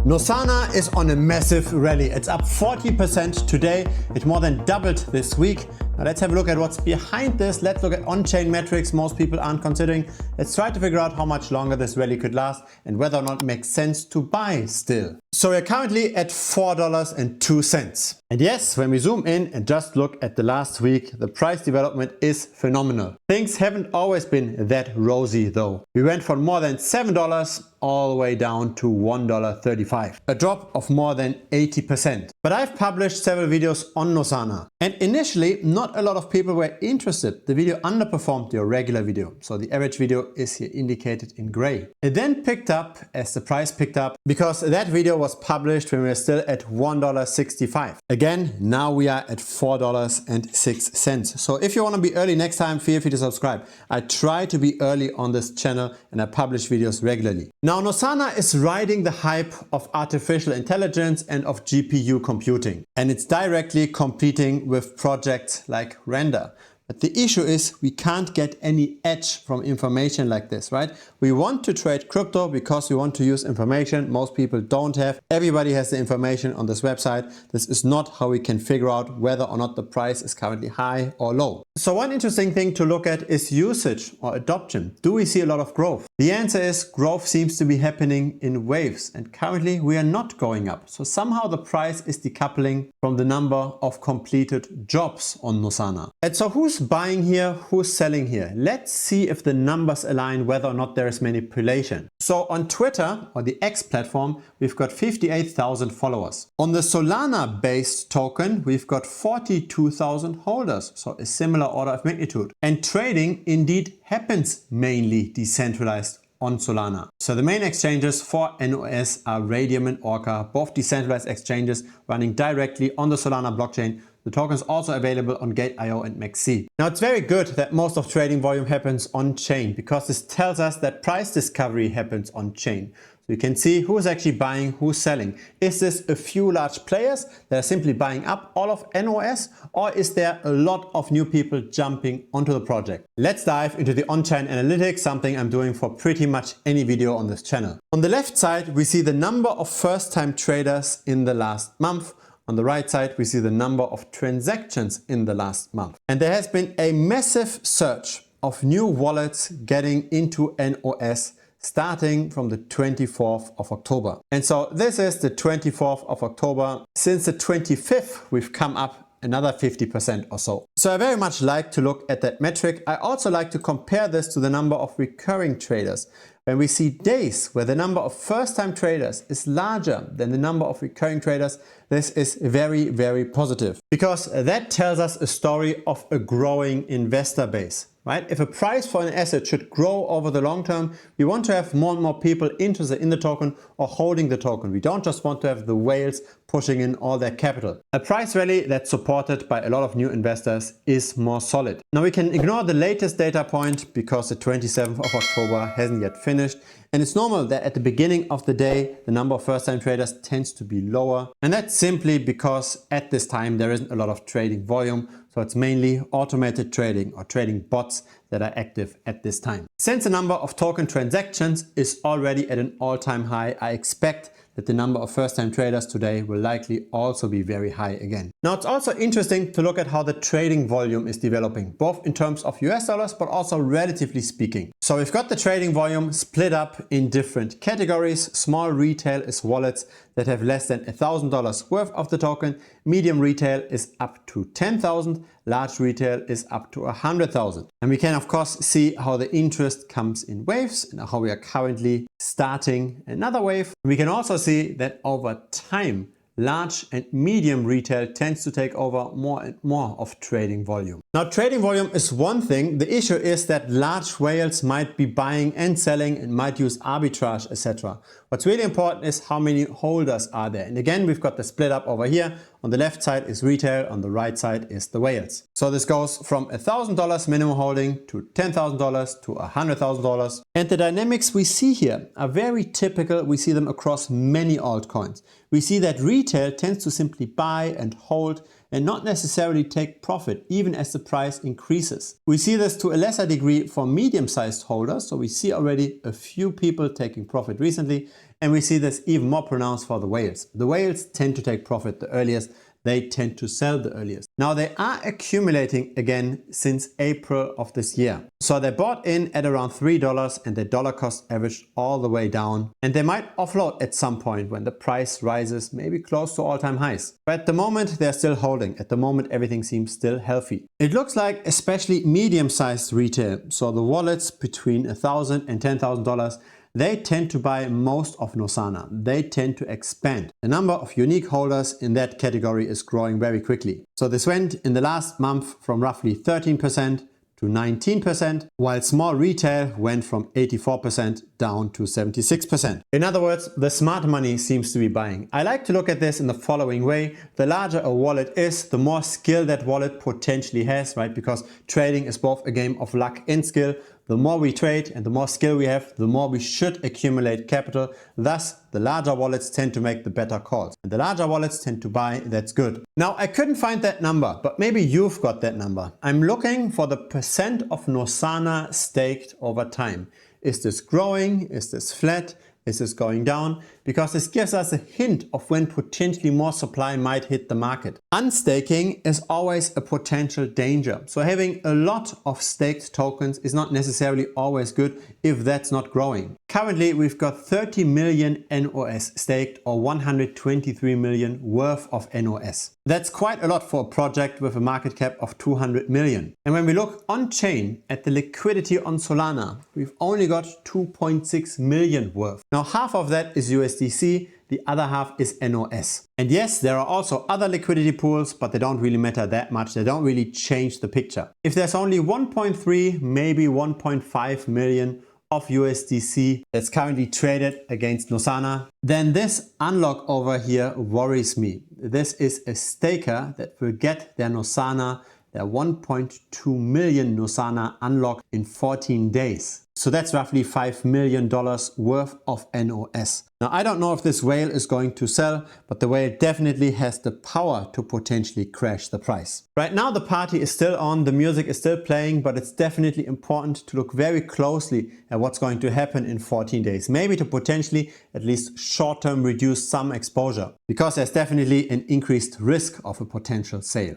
Nosana is on a massive rally. It's up 40% today. It more than doubled this week. Now let's have a look at what's behind this. Let's look at on-chain metrics most people aren't considering. Let's try to figure out how much longer this rally could last and whether or not it makes sense to buy still. So we're currently at $4.02. And yes, when we zoom in and just look at the last week, the price development is phenomenal. Things haven't always been that rosy though. We went from more than $7 all the way down to $1.35, a drop of more than 80%. But I've published several videos on Nosana, and initially not a lot of people were interested. The video underperformed your regular video, so the average video is here indicated in gray. It then picked up as the price picked up because that video was published when we were still at $1.65. Again, now we are at $4.06. So if you want to be early next time, feel free to subscribe. I try to be early on this channel and I publish videos regularly. Now Nosana is riding the hype of artificial intelligence and of GPU computing, and it's directly competing with projects like Render. But the issue is we can't get any edge from information like this, right? We want to trade crypto because we want to use information most people don't have. Everybody has the information on this website. This is not how we can figure out whether or not the price is currently high or low. So one interesting thing to look at is usage or adoption. Do we see a lot of growth? The answer is growth seems to be happening in waves, and currently we are not going up. So somehow the price is decoupling from the number of completed jobs on Nosana. And so who's buying here, who's selling here? Let's see if the numbers align, whether or not there is manipulation. So on Twitter, or the X platform, we've got 58,000 followers. On the Solana based token, we've got 42,000 holders. So a similar order of magnitude. And trading indeed happens mainly decentralized on Solana. So the main exchanges for NOS are Radium and Orca, both decentralized exchanges running directly on the Solana blockchain. The token is also available on Gate.io and MEXC. Now it's very good that most of trading volume happens on-chain because this tells us that price discovery happens on-chain. So you can see who's actually buying, who's selling. Is this a few large players that are simply buying up all of NOS, or is there a lot of new people jumping onto the project? Let's dive into the on-chain analytics, something I'm doing for pretty much any video on this channel. On the left side, we see the number of first-time traders in the last month. On the right side, we see the number of transactions in the last month. And there has been a massive surge of new wallets getting into NOS starting from the 24th of October. And so this is the 24th of October. Since the 25th, we've come up another 50% or so. So I very much like to look at that metric. I also like to compare this to the number of recurring traders. When we see days where the number of first-time traders is larger than the number of recurring traders, this is very, very positive, because that tells us a story of a growing investor base. Right? If a price for an asset should grow over the long term, we want to have more and more people interested in the token or holding the token. We don't just want to have the whales pushing in all their capital. A price rally that's supported by a lot of new investors is more solid. Now we can ignore the latest data point because the 27th of October hasn't yet finished. And it's normal that at the beginning of the day, the number of first-time traders tends to be lower. And that's simply because at this time, there isn't a lot of trading volume. So it's mainly automated trading or trading bots that are active at this time. Since the number of token transactions is already at an all-time high, I expect that the number of first-time traders today will likely also be very high again. Now it's also interesting to look at how the trading volume is developing, both in terms of US dollars, but also relatively speaking. So we've got the trading volume split up in different categories. Small retail is wallets that have less than $1,000 worth of the token. Medium retail is up to 10,000. Large retail is up to 100,000. And we can of course see how the interest comes in waves and how we are currently starting another wave. We can also see that over time, large and medium retail tends to take over more and more of trading volume. Now trading volume is one thing. The issue is that large whales might be buying and selling and might use arbitrage, etc. What's really important is how many holders are there. And again, we've got the split up over here. On the left side is retail, on the right side is the whales. So this goes from $1,000 minimum holding to $10,000 to $100,000. And the dynamics we see here are very typical. We see them across many altcoins. We see that retail tends to simply buy and hold and not necessarily take profit even as the price increases. We see this to a lesser degree for medium-sized holders, so we see already a few people taking profit recently, and we see this even more pronounced for the whales. The whales tend to take profit the earliest. They tend to sell the earliest. Now they are accumulating again since April of this year. So they bought in at around $3 and their dollar cost averaged all the way down. And they might offload at some point when the price rises, maybe close to all-time highs. But at the moment they're still holding. At the moment everything seems still healthy. It looks like especially medium-sized retail, so the wallets between $1,000 and $10,000, they tend to buy most of Nosana. They tend to expand. The number of unique holders in that category is growing very quickly. So this went in the last month from roughly 13% to 19%, while small retail went from 84% down to 76%. In other words, the smart money seems to be buying. I like to look at this in the following way. The larger a wallet is, the more skill that wallet potentially has, right? Because trading is both a game of luck and skill. The more we trade and the more skill we have, the more we should accumulate capital. Thus, the larger wallets tend to make the better calls. And the larger wallets tend to buy, that's good. Now, I couldn't find that number, but maybe you've got that number. I'm looking for the percent of Nosana staked over time. Is this growing? Is this flat? Is this going down? Because this gives us a hint of when potentially more supply might hit the market. Unstaking is always a potential danger. So having a lot of staked tokens is not necessarily always good if that's not growing. Currently, we've got 30 million NOS staked, or 123 million worth of NOS. That's quite a lot for a project with a market cap of 200 million. And when we look on chain at the liquidity on Solana, we've only got 2.6 million worth. Now, half of that is USDC, the other half is NOS. And yes, there are also other liquidity pools, but they don't really matter that much. They don't really change the picture. If there's only 1.3, maybe 1.5 million of USDC that's currently traded against Nosana, then this unlock over here worries me. This is a staker that will get their Nosana, their 1.2 million Nosana unlock in 14 days. So that's roughly $5 million worth of NOS. Now, I don't know if this whale is going to sell, but the whale definitely has the power to potentially crash the price. Right now, the party is still on, the music is still playing, but it's definitely important to look very closely at what's going to happen in 14 days. Maybe to potentially at least short-term reduce some exposure, because there's definitely an increased risk of a potential sale.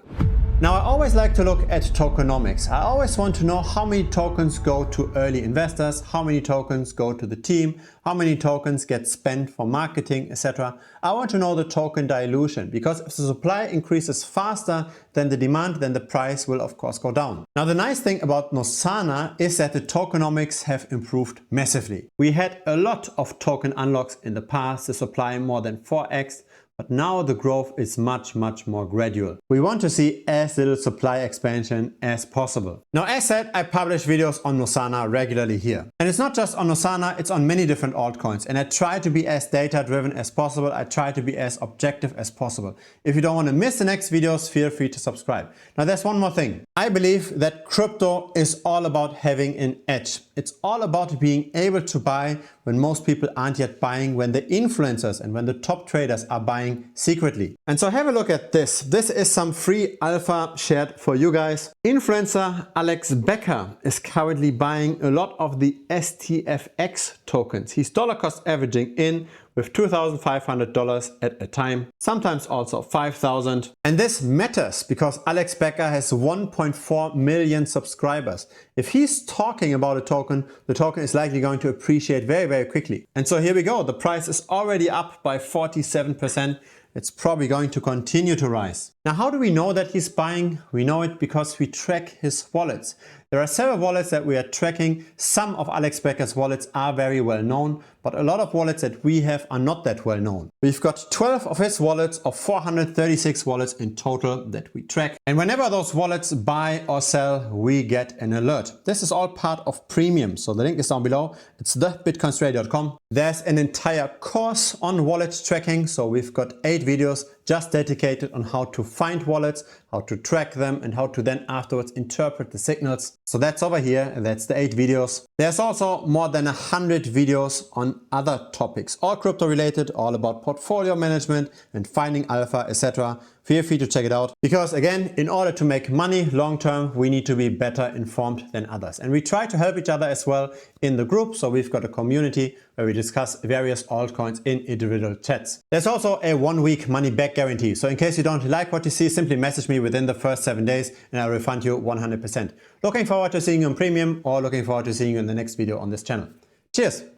Now, I always like to look at tokenomics. I always want to know how many tokens go to early investors, how many tokens go to the team, how many tokens get spent for marketing, etc. I want to know the token dilution, because if the supply increases faster than the demand, then the price will of course go down. Now, the nice thing about Nosana is that the tokenomics have improved massively. We had a lot of token unlocks in the past, the supply more than 4x. But now the growth is much more gradual. We want to see as little supply expansion as possible. Now, as said, I publish videos on Nosana regularly here. And it's not just on Nosana, it's on many different altcoins. And I try to be as data driven as possible. I try to be as objective as possible. If you don't want to miss the next videos, feel free to subscribe. Now, there's one more thing. I believe that crypto is all about having an edge. It's all about being able to buy when most people aren't yet buying, when the influencers and when the top traders are buying secretly. And so have a look at this. This is some free alpha shared for you guys. Influencer Alex Becker is currently buying a lot of the STFX tokens. He's dollar cost averaging in with $2,500 at a time, sometimes also $5,000. And this matters because Alex Becker has 1.4 million subscribers. If he's talking about a token, the token is likely going to appreciate very quickly. And so here we go. The price is already up by 47%. It's probably going to continue to rise. Now, how do we know that he's buying? We know it because we track his wallets. There are several wallets that we are tracking. Some of Alex Becker's wallets are very well known, but a lot of wallets that we have are not that well known. We've got 12 of his wallets of 436 wallets in total that we track. And whenever those wallets buy or sell, we get an alert. This is all part of Premium. So the link is down below. It's thebitcoinstrader.com. There's an entire course on wallet tracking. So we've got 8 videos just dedicated on how to find wallets, how to track them, and how to then afterwards interpret the signals. So that's over here, and that's the 8 videos. There's also more than 100 videos on other topics, all crypto related, all about portfolio management and finding alpha, etc. Feel free to check it out, because again, in order to make money long term, we need to be better informed than others. And we try to help each other as well in the group. So we've got a community where we discuss various altcoins in individual chats. There's also a 1-week money back guarantee. So in case you don't like what you see, simply message me within the first 7 days and I'll refund you 100%. Looking forward to seeing you on Premium, or looking forward to seeing you in the next video on this channel. Cheers!